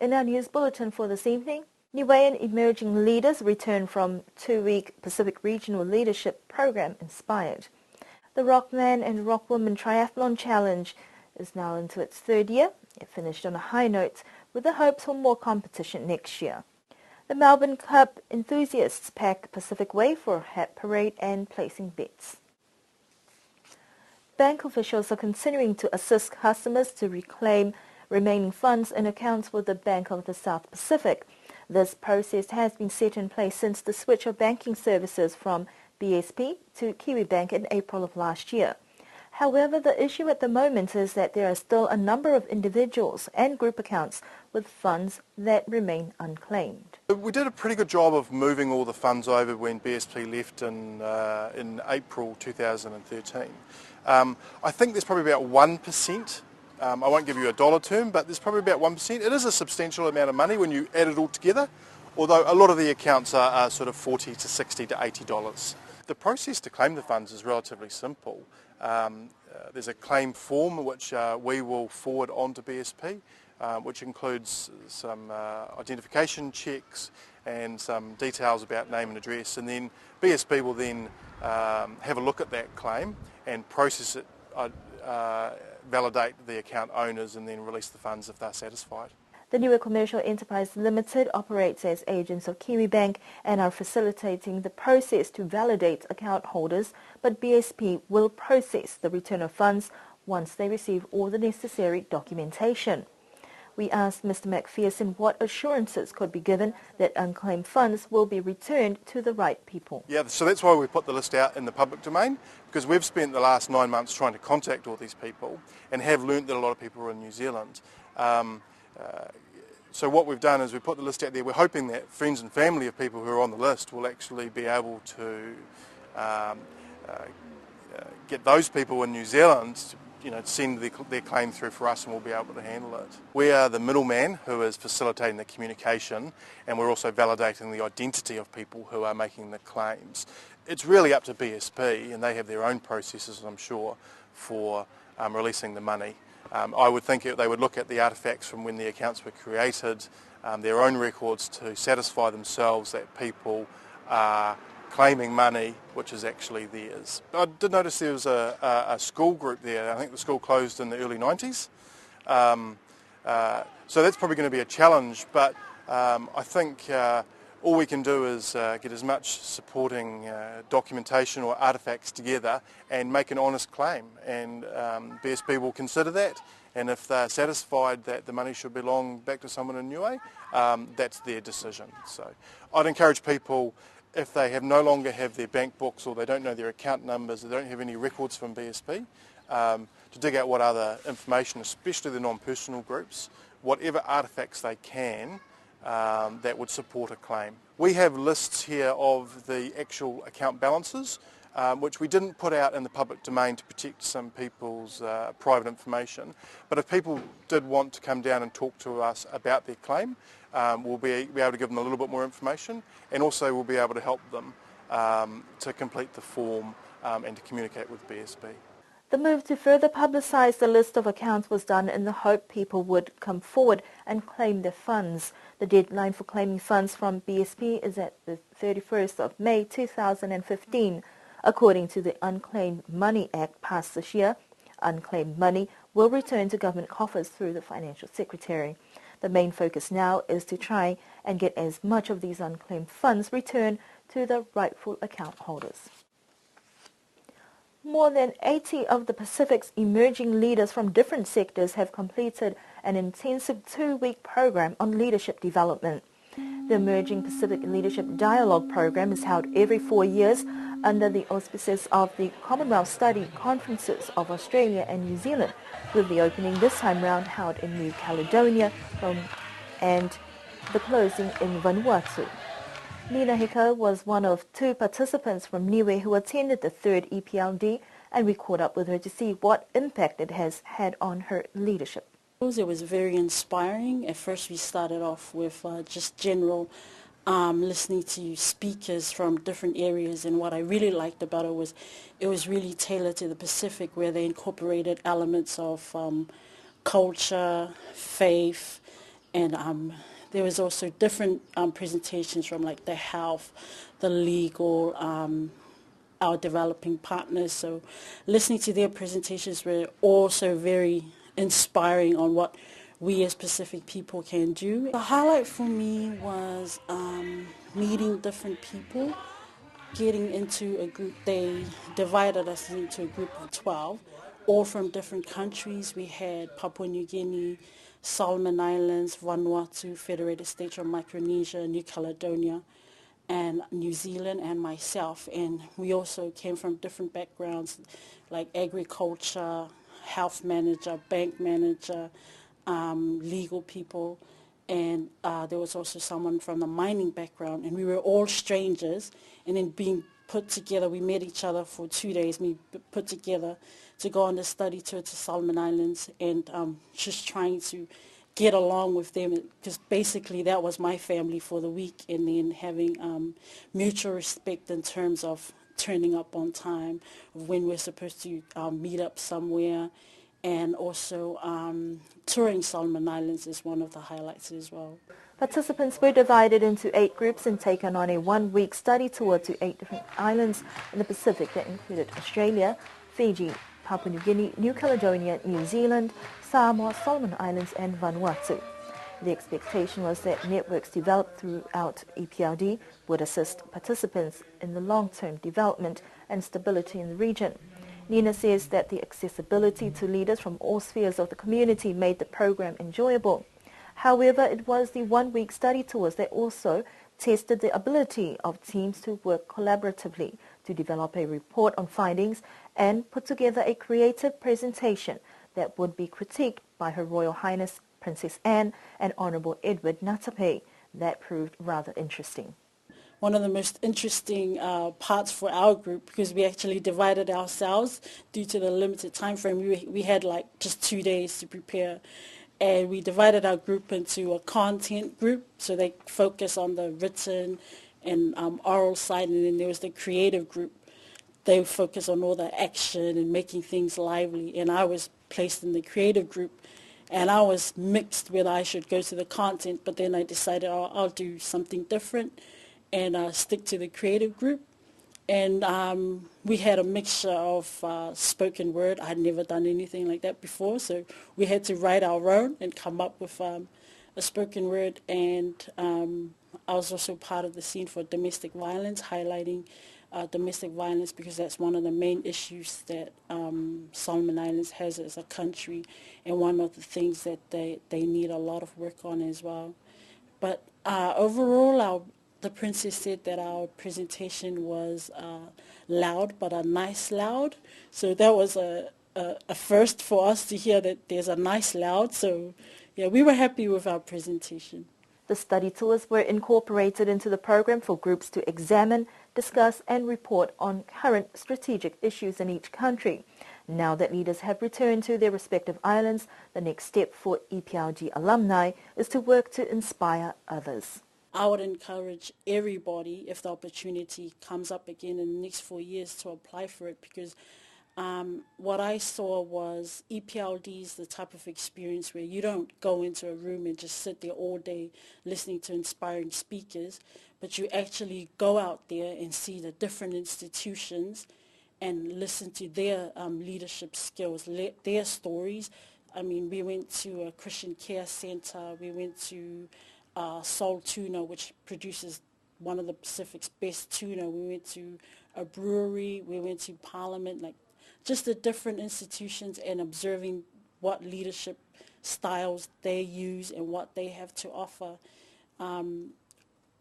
In our news bulletin for this evening, Niuean emerging leaders return from 2-week Pacific Regional Leadership Program Inspired. The Rockman and Rockwoman Triathlon Challenge is now into its third year. It finished on a high note with the hopes for more competition next year. The Melbourne Cup enthusiasts pack Pacific Way for a hat parade and placing bets. Bank officials are continuing to assist customers to reclaim remaining funds in accounts with the Bank of the South Pacific. This process has been set in place since the switch of banking services from BSP to Kiwibank in April of last year. However, the issue at the moment is that there are still a number of individuals and group accounts with funds that remain unclaimed. We did a pretty good job of moving all the funds over when BSP left in April 2013. I think there's probably about 1%. I won't give you a dollar term, but there's probably about 1%. It is a substantial amount of money when you add it all together, although a lot of the accounts are sort of $40 to $60 to $80. The process to claim the funds is relatively simple. There's a claim form which we will forward on to BSP, which includes some identification checks and some details about name and address, and then BSP will then have a look at that claim and process it, validate the account owners, and then release the funds if they're satisfied. The Niue Commercial Enterprise Limited operates as agents of Kiwibank and are facilitating the process to validate account holders, but BSP will process the return of funds once they receive all the necessary documentation. We asked Mr. McPherson what assurances could be given that unclaimed funds will be returned to the right people. Yeah, so that's why we put the list out in the public domain, because we've spent the last 9 months trying to contact all these people and have learnt that a lot of people are in New Zealand. So what we've done is we put the list out there. We're hoping that friends and family of people who are on the list will actually be able to get those people in New Zealand to send their claim through for us, and we'll be able to handle it. We are the middleman who is facilitating the communication, and we're also validating the identity of people who are making the claims. It's really up to BSP, and they have their own processes, I'm sure, for releasing the money. I would think they would look at the artefacts from when the accounts were created, their own records, to satisfy themselves that people are claiming money which is actually theirs. I did notice there was a school group there. I think the school closed in the early 90s. So that's probably going to be a challenge, but I think all we can do is get as much supporting documentation or artefacts together and make an honest claim, and BSP will consider that, and if they're satisfied that the money should belong back to someone in Niue, that's their decision. So I'd encourage people, if they no longer have their bank books, or they don't know their account numbers, or they don't have any records from BSP, to dig out what other information, especially the non-personal groups, whatever artefacts they can that would support a claim. We have lists here of the actual account balances, which we didn't put out in the public domain to protect some people's private information. But if people did want to come down and talk to us about their claim, we'll be able to give them a little bit more information, and also we'll be able to help them to complete the form and to communicate with BSP. The move to further publicise the list of accounts was done in the hope people would come forward and claim their funds. The deadline for claiming funds from BSP is at the 31st of May 2015. According to the Unclaimed Money Act passed this year, unclaimed money will return to government coffers through the Financial Secretary. The main focus now is to try and get as much of these unclaimed funds returned to the rightful account holders. More than 80 of the Pacific's emerging leaders from different sectors have completed an intensive 2-week program on leadership development. The Emerging Pacific Leadership Dialogue program is held every 4 years under the auspices of the Commonwealth Study Conferences of Australia and New Zealand, with the opening this time round held in New Caledonia and the closing in Vanuatu. Nina Hika was one of 2 participants from Niue who attended the 3rd EPLD, and we caught up with her to see what impact it has had on her leadership. It was very inspiring. At first we started off with just general listening to speakers from different areas, and what I really liked about it was really tailored to the Pacific, where they incorporated elements of culture, faith, And there was also different presentations from like the health, the legal, our developing partners. So listening to their presentations were also very inspiring on what we as Pacific people can do. The highlight for me was meeting different people, getting into a group. They divided us into a group of 12, all from different countries. We had Papua New Guinea, Solomon Islands, Vanuatu, Federated States of Micronesia, New Caledonia, and New Zealand, and myself. And we also came from different backgrounds, like agriculture, health manager, bank manager, legal people, and there was also someone from the mining background, and we were all strangers, and then being put together, we met each other for 2 days, we put together to go on a study tour to Solomon Islands, and just trying to get along with them, because basically that was my family for the week, and then having mutual respect in terms of turning up on time, when we're supposed to meet up somewhere, and also touring Solomon Islands is one of the highlights as well. Participants were divided into 8 groups and taken on a 1-week study tour to 8 different islands in the Pacific that included Australia, Fiji, Papua New Guinea, New Caledonia, New Zealand, Samoa, Solomon Islands and Vanuatu. The expectation was that networks developed throughout EPLD would assist participants in the long-term development and stability in the region. Nina says that the accessibility to leaders from all spheres of the community made the program enjoyable. However, it was the 1-week study tours that also tested the ability of teams to work collaboratively to develop a report on findings and put together a creative presentation that would be critiqued by Her Royal Highness Princess Anne and Honourable Edward Ngatape. That proved rather interesting. One of the most interesting parts for our group, because we actually divided ourselves due to the limited time frame. We had like just 2 days to prepare, and we divided our group into a content group, so they focus on the written and oral side, and then there was the creative group. They focus on all the action and making things lively, and I was placed in the creative group, and I was mixed whether I should go to the content, but then I decided I'll do something different and stick to the creative group. And we had a mixture of spoken word. I had never done anything like that before, so we had to write our own and come up with a spoken word. And I was also part of the scene for domestic violence, highlighting domestic violence, because that's one of the main issues that Solomon Islands has as a country, and one of the things that they need a lot of work on as well. But overall, the princess said that our presentation was loud, but a nice loud. So that was a first for us to hear that there's a nice loud. So yeah, we were happy with our presentation. The study tours were incorporated into the program for groups to examine, discuss and report on current strategic issues in each country. Now that leaders have returned to their respective islands, the next step for EPLD alumni is to work to inspire others. I would encourage everybody, if the opportunity comes up again in the next 4 years, to apply for it, because what I saw was EPLD is the type of experience where you don't go into a room and just sit there all day listening to inspiring speakers, but you actually go out there and see the different institutions and listen to their leadership skills, their stories. I mean, we went to a Christian Care Center, we went to Soul Tuna, which produces one of the Pacific's best tuna. We went to a brewery, we went to Parliament, like just the different institutions, and observing what leadership styles they use and what they have to offer.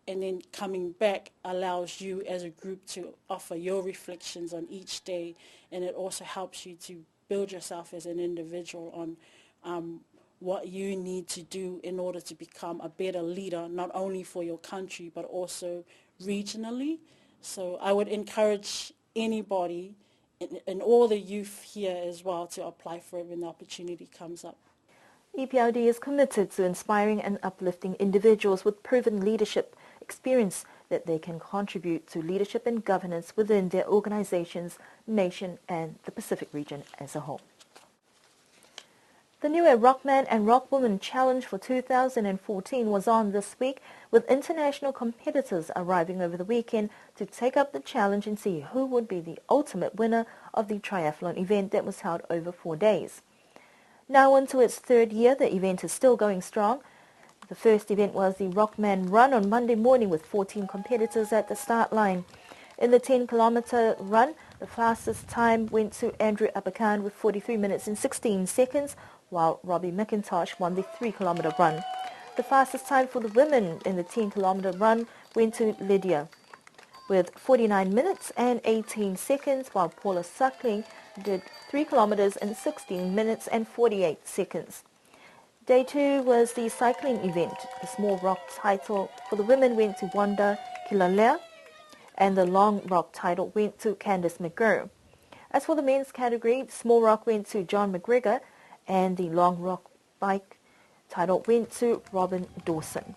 And then coming back allows you as a group to offer your reflections on each day, and it also helps you to build yourself as an individual on what you need to do in order to become a better leader, not only for your country, but also regionally. So I would encourage anybody and all the youth here as well to apply for it when the opportunity comes up. EPLD is committed to inspiring and uplifting individuals with proven leadership experience that they can contribute to leadership and governance within their organizations, nation, and the Pacific region as a whole. The Niue Rockman and Rockwoman Challenge for 2014 was on this week, with international competitors arriving over the weekend to take up the challenge and see who would be the ultimate winner of the triathlon event that was held over 4 days. Now into its third year, the event is still going strong. The first event was the Rockman Run on Monday morning with 14 competitors at the start line. In the 10-kilometer run, the fastest time went to Andrew Abakan with 43 minutes and 16 seconds, while Robbie McIntosh won the 3-kilometer run. The fastest time for the women in the 10-kilometer run went to Lydia with 49 minutes and 18 seconds, while Paula Suckling did 3 kilometers in 16 minutes and 48 seconds. Day 2 was the cycling event. The small rock title for the women went to Wanda Kilalea, and the long rock title went to Candice McGurr. As for the men's category, small rock went to John McGregor, and the long rock bike title went to Robin Dawson.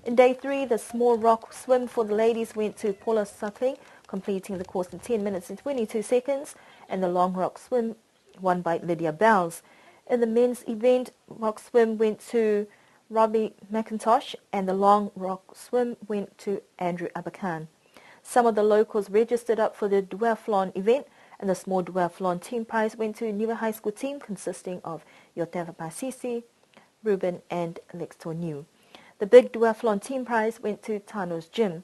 In day 3, the small rock swim for the ladies went to Paula Suckling, completing the course in 10 minutes and 22 seconds, and the long rock swim won by Lydia Bowles. In the men's event, rock swim went to Robbie McIntosh, and the long rock swim went to Andrew Abakan. Some of the locals registered up for the duathlon event, and the small duathlon team prize went to Niue High School team consisting of Yoteva Pasisi, Ruben and Lextor New. The big duathlon team prize went to Tano's Gym.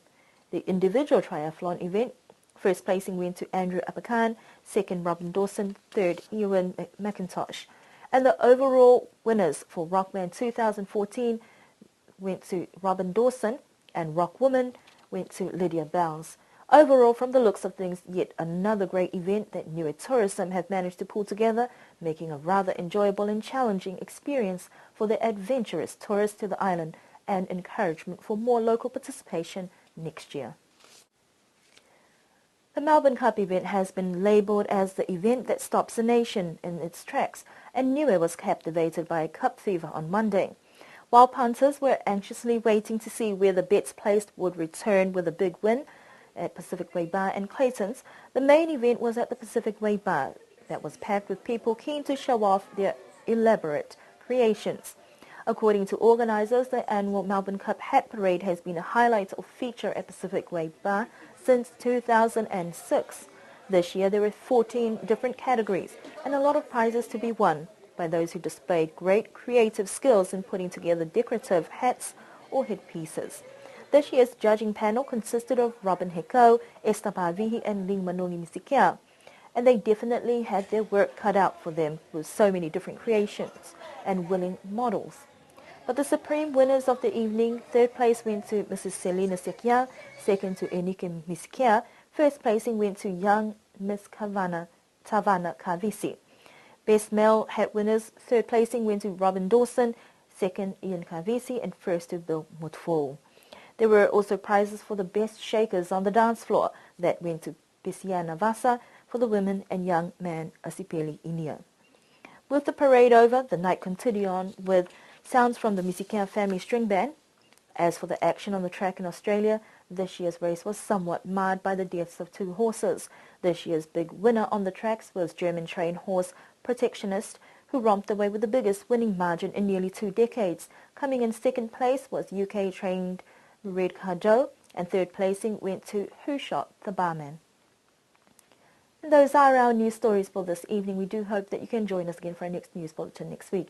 The individual triathlon event, first placing went to Andrew Abakan, second Robin Dawson, third Ewan McIntosh. And the overall winners for Rockman 2014 went to Robin Dawson, and Rockwoman went to Lydia Bowles. Overall, from the looks of things, yet another great event that Niue Tourism have managed to pull together, making a rather enjoyable and challenging experience for the adventurous tourists to the island, and encouragement for more local participation next year. The Melbourne Cup event has been labelled as the event that stops a nation in its tracks, and Niue was captivated by cup fever on Monday. While punters were anxiously waiting to see where the bets placed would return with a big win at Pacific Way Bar and Clayton's, the main event was at the Pacific Way Bar that was packed with people keen to show off their elaborate creations. According to organisers, the annual Melbourne Cup Hat Parade has been a highlight or feature at Pacific Way Bar since 2006. This year there were 14 different categories and a lot of prizes to be won by those who displayed great creative skills in putting together decorative hats or headpieces. This year's judging panel consisted of Robin Heko, Esther Pavihi and Ling Manongi Misikia, and they definitely had their work cut out for them with so many different creations and willing models. But the supreme winners of the evening, third place went to Mrs. Selina Sekia, second to Enike Misikia, first placing went to young Miss Tavana Kavisi. Best male hat winners, third placing went to Robin Dawson, second Ian Kavisi, and first to Bill Mutfo. There were also prizes for the best shakers on the dance floor that went to BCN Navasa for the women and young man Asipeli Inia. With the parade over, the night continued on with sounds from the Misikia family string band. As for the action on the track in Australia, this year's race was somewhat marred by the deaths of 2 horses. This year's big winner on the tracks was German-trained horse Protectionist, who romped away with the biggest winning margin in nearly 2 decades. Coming in second place was UK-trained Red Cardo, and third placing went to Who Shot the Barman. And those are our news stories for this evening. We do hope that you can join us again for our next news bulletin next week.